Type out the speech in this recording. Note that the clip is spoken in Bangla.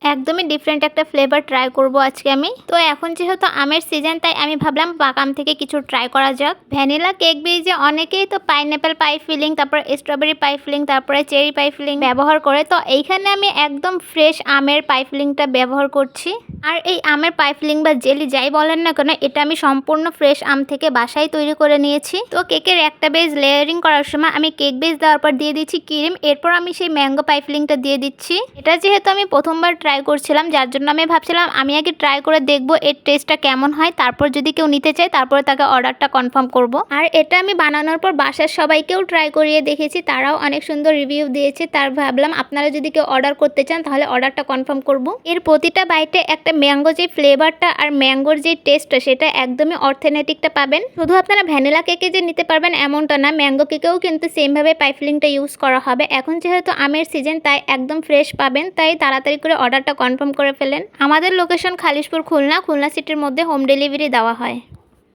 একদমই ডিফারেন্ট একটা ফ্লেভার ট্রাই করব আজকে আমি। তো এখন যেহেতু আমের সিজন, তাই আমি ভাবলাম পাকা আম থেকে কিছু ট্রাই করা যাক। ভ্যানিলা কেক বেজে অনেকেই তো পাইনঅ্যাপেল পাই ফিলিং, তারপর স্ট্রবেরি পাই ফিলিং, তারপরে চেরি পাই ফিলিং ব্যবহার করে। তো এইখানে আমি একদম ফ্রেশ আমের পাই ফিলিংটা ব্যবহার করছি। আর এই আমের পাই ফিলিং বা জেলি যাই বলেন না কেন, এটা আমি সম্পূর্ণ ফ্রেশ আম থেকে বাসায় তৈরি করে নিয়েছি। তো কেকের একটা বেজ লেয়ারিং করার সময় আমি কেক বেজ দেওয়ার পর দিয়ে দিচ্ছি ক্রিম, এরপর আমি সেই ম্যাঙ্গো পাই ফিলিংটা দিয়ে দিচ্ছি। এটা যেহেতু আমি প্রথমবার ট্রাই করছিলাম, যার জন্য আমি ভাবছিলাম আমি আগে ট্রাই করে দেখবো এর টেস্টটা কেমন হয়, তারপর যদি কেউ নিতে চায় তারপরে তাকে অর্ডারটা কনফার্ম করব। আর এটা আমি বানানোর পর বাসার সবাইকেও ট্রাই করিয়ে দেখেছি, তারাও অনেক সুন্দর রিভিউ দিয়েছে। তার ভাবলাম আপনারা যদি কেউ অর্ডার করতে চান তাহলে অর্ডারটা কনফার্ম করব। এর প্রতিটা বাইটে একটা ম্যাঙ্গো যে ফ্লেভারটা আর ম্যাঙ্গোর যে টেস্টটা, সেটা একদমই অর্থেনেটিকটা পাবেন। শুধু আপনারা ভ্যানিলা কেকে যে নিতে পারবেন এমনটা না, ম্যাঙ্গো কেকেও কিন্তু সেমভাবে পাই ফিলিংটা ইউজ করা হবে। এখন যেহেতু আমের সিজন, তাই একদম ফ্রেশ পাবেন, তাই তাড়াতাড়ি করে অর্ডারটা কনফার্ম করে ফেলেন। আমাদের লোকেশন খালিশপুর, খুলনা সিটির মধ্যে হোম ডেলিভারি দেওয়া হয়।